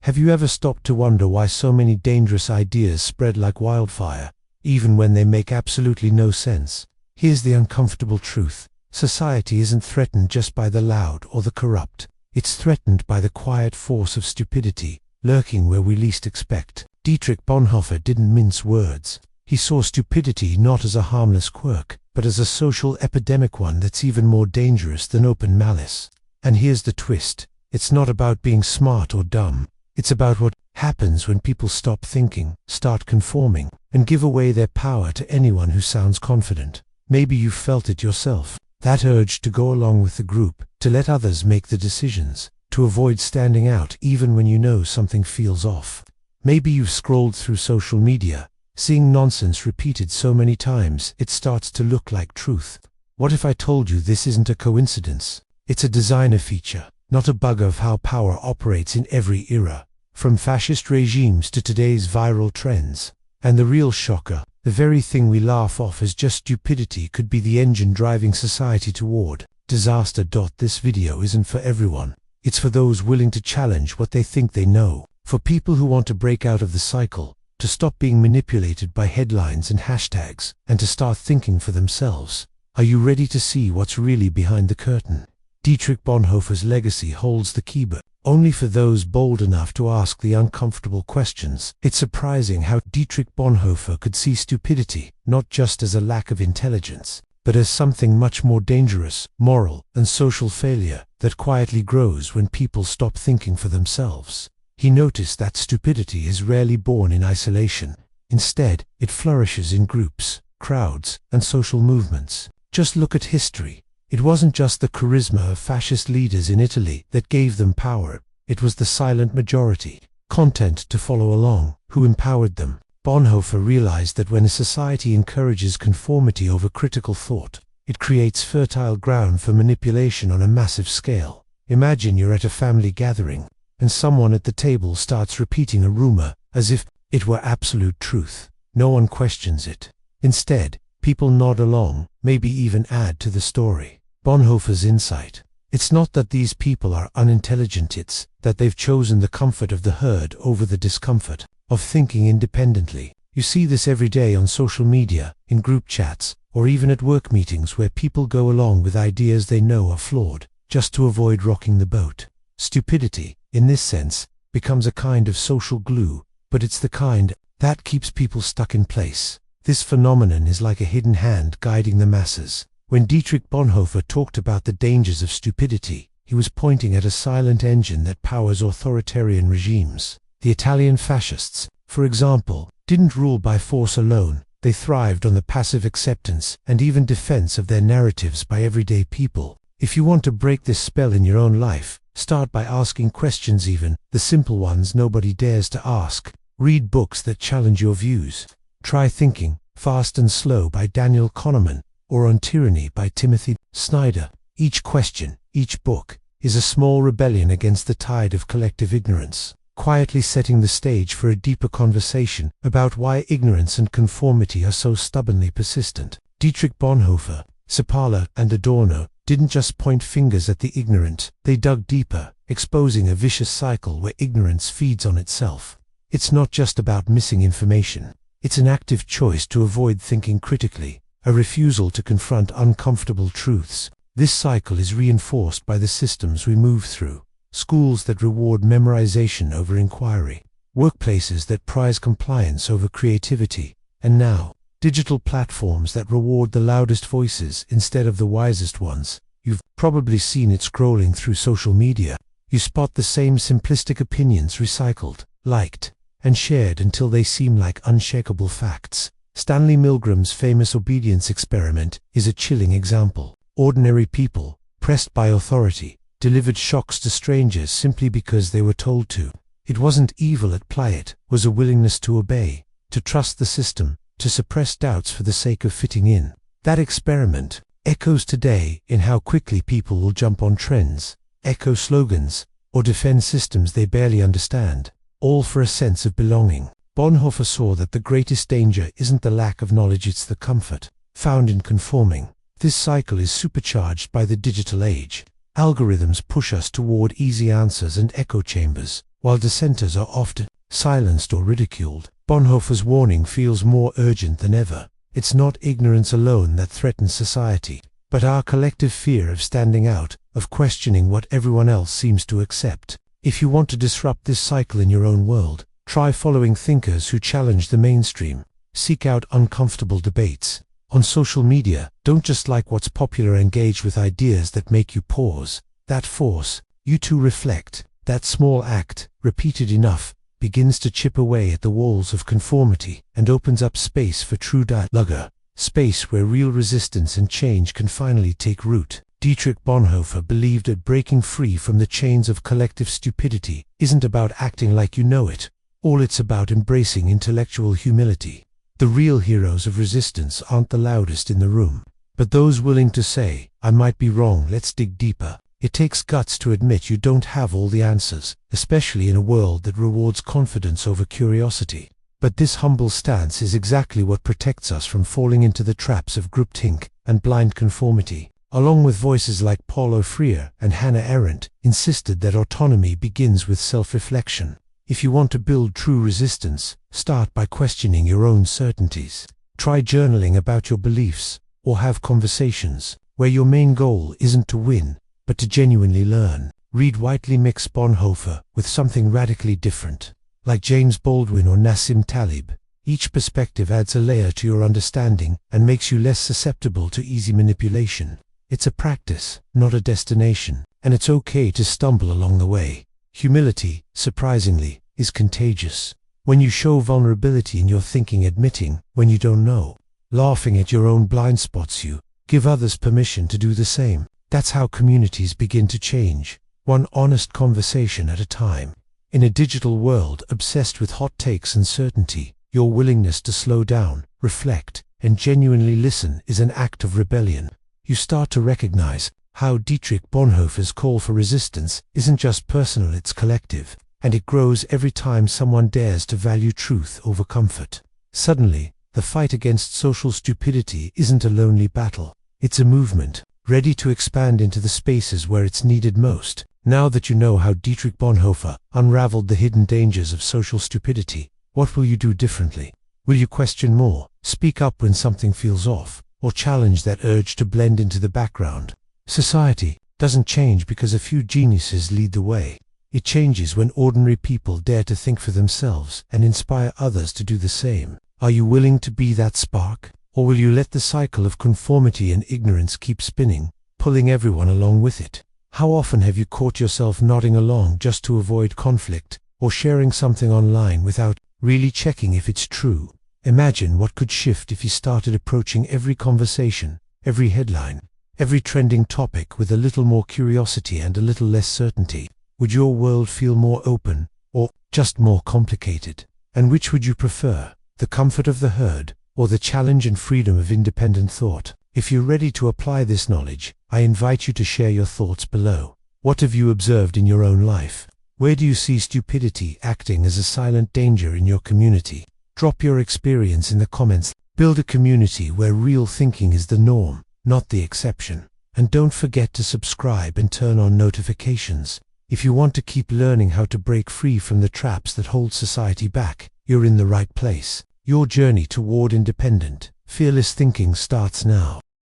Have you ever stopped to wonder why so many dangerous ideas spread like wildfire, even when they make absolutely no sense? Here's the uncomfortable truth. Society isn't threatened just by the loud or the corrupt. It's threatened by the quiet force of stupidity, lurking where we least expect. Dietrich Bonhoeffer didn't mince words. He saw stupidity not as a harmless quirk, but as a social epidemic, one that's even more dangerous than open malice. And here's the twist. It's not about being smart or dumb. It's about what happens when people stop thinking, start conforming, and give away their power to anyone who sounds confident. Maybe you've felt it yourself. That urge to go along with the group, to let others make the decisions, to avoid standing out even when you know something feels off. Maybe you've scrolled through social media, seeing nonsense repeated so many times it starts to look like truth. What if I told you this isn't a coincidence? It's a designer feature, not a bug of how power operates in every era, from fascist regimes to today's viral trends. And the real shocker, the very thing we laugh off as just stupidity, could be the engine driving society toward disaster. This video isn't for everyone. It's for those willing to challenge what they think they know, for people who want to break out of the cycle, to stop being manipulated by headlines and hashtags, and to start thinking for themselves. Are you ready to see what's really behind the curtain? Dietrich Bonhoeffer's legacy holds the key, but only for those bold enough to ask the uncomfortable questions. It's surprising how Dietrich Bonhoeffer could see stupidity not just as a lack of intelligence, but as something much more dangerous, moral, and social failure that quietly grows when people stop thinking for themselves. He noticed that stupidity is rarely born in isolation. Instead, it flourishes in groups, crowds, and social movements. Just look at history. It wasn't just the charisma of fascist leaders in Italy that gave them power. It was the silent majority, content to follow along, who empowered them. Bonhoeffer realized that when a society encourages conformity over critical thought, it creates fertile ground for manipulation on a massive scale. Imagine you're at a family gathering, and someone at the table starts repeating a rumor as if it were absolute truth. No one questions it. Instead, people nod along, maybe even add to the story. Bonhoeffer's insight. It's not that these people are unintelligent, it's that they've chosen the comfort of the herd over the discomfort of thinking independently. You see this every day on social media, in group chats, or even at work meetings where people go along with ideas they know are flawed, just to avoid rocking the boat. Stupidity, in this sense, becomes a kind of social glue, but it's the kind that keeps people stuck in place. This phenomenon is like a hidden hand guiding the masses. When Dietrich Bonhoeffer talked about the dangers of stupidity, he was pointing at a silent engine that powers authoritarian regimes. The Italian fascists, for example, didn't rule by force alone. They thrived on the passive acceptance and even defense of their narratives by everyday people. If you want to break this spell in your own life, start by asking questions, even the simple ones nobody dares to ask. Read books that challenge your views. Try Thinking, Fast and Slow by Daniel Kahneman, or On Tyranny by Timothy Snyder. Each question, each book, is a small rebellion against the tide of collective ignorance, quietly setting the stage for a deeper conversation about why ignorance and conformity are so stubbornly persistent. Dietrich Bonhoeffer, Sapala, and Adorno didn't just point fingers at the ignorant, they dug deeper, exposing a vicious cycle where ignorance feeds on itself. It's not just about missing information. It's an active choice to avoid thinking critically, a refusal to confront uncomfortable truths. This cycle is reinforced by the systems we move through. Schools that reward memorization over inquiry, workplaces that prize compliance over creativity, and now, digital platforms that reward the loudest voices instead of the wisest ones. You've probably seen it scrolling through social media. You spot the same simplistic opinions recycled, liked, and shared until they seem like unshakable facts. Stanley Milgram's famous obedience experiment is a chilling example. Ordinary people, pressed by authority, delivered shocks to strangers simply because they were told to. It wasn't evil at play, it was a willingness to obey, to trust the system, to suppress doubts for the sake of fitting in. That experiment echoes today in how quickly people will jump on trends, echo slogans, or defend systems they barely understand, all for a sense of belonging. Bonhoeffer saw that the greatest danger isn't the lack of knowledge, it's the comfort found in conforming. This cycle is supercharged by the digital age. Algorithms push us toward easy answers and echo chambers, While dissenters are often silenced or ridiculed, Bonhoeffer's warning feels more urgent than ever. It's not ignorance alone that threatens society, but our collective fear of standing out, of questioning what everyone else seems to accept. If you want to disrupt this cycle in your own world, try following thinkers who challenge the mainstream. Seek out uncomfortable debates. On social media, don't just like what's popular, engage with ideas that make you pause, that force you to reflect. That small act, repeated enough, begins to chip away at the walls of conformity and opens up space for true dialogue, space where real resistance and change can finally take root. Dietrich Bonhoeffer believed that breaking free from the chains of collective stupidity isn't about acting like you know it. All it's about embracing intellectual humility. The real heroes of resistance aren't the loudest in the room, but those willing to say, "I might be wrong, let's dig deeper." It takes guts to admit you don't have all the answers, especially in a world that rewards confidence over curiosity. But this humble stance is exactly what protects us from falling into the traps of groupthink and blind conformity. Along with voices like Paulo Freire and Hannah Arendt, insisted that autonomy begins with self-reflection. If you want to build true resistance, start by questioning your own certainties. Try journaling about your beliefs, or have conversations where your main goal isn't to win, but to genuinely learn. Read widely mix Bonhoeffer with something radically different, like James Baldwin or Nassim Taleb. Each perspective adds a layer to your understanding and makes you less susceptible to easy manipulation. It's a practice, not a destination, and it's okay to stumble along the way. Humility, surprisingly, is contagious. When you show vulnerability in your thinking, admitting when you don't know, laughing at your own blind spots, you give others permission to do the same. That's how communities begin to change, one honest conversation at a time. In a digital world obsessed with hot takes and certainty, your willingness to slow down, reflect, and genuinely listen is an act of rebellion. You start to recognize how Dietrich Bonhoeffer's call for resistance isn't just personal, it's collective, and it grows every time someone dares to value truth over comfort. Suddenly, the fight against social stupidity isn't a lonely battle. It's a movement, ready to expand into the spaces where it's needed most. Now that you know how Dietrich Bonhoeffer unraveled the hidden dangers of social stupidity, what will you do differently? Will you question more, speak up when something feels off, or challenge that urge to blend into the background? Society doesn't change because a few geniuses lead the way. It changes when ordinary people dare to think for themselves and inspire others to do the same. Are you willing to be that spark? Or will you let the cycle of conformity and ignorance keep spinning, pulling everyone along with it? How often have you caught yourself nodding along just to avoid conflict, or sharing something online without really checking if it's true? Imagine what could shift if you started approaching every conversation, every headline, every trending topic with a little more curiosity and a little less certainty. Would your world feel more open, or just more complicated? And which would you prefer, the comfort of the herd, or the challenge and freedom of independent thought? If you're ready to apply this knowledge, I invite you to share your thoughts below. What have you observed in your own life? Where do you see stupidity acting as a silent danger in your community? Drop your experience in the comments. Build a community where real thinking is the norm, not the exception. And don't forget to subscribe and turn on notifications. If you want to keep learning how to break free from the traps that hold society back, you're in the right place. Your journey toward independent, fearless thinking starts now.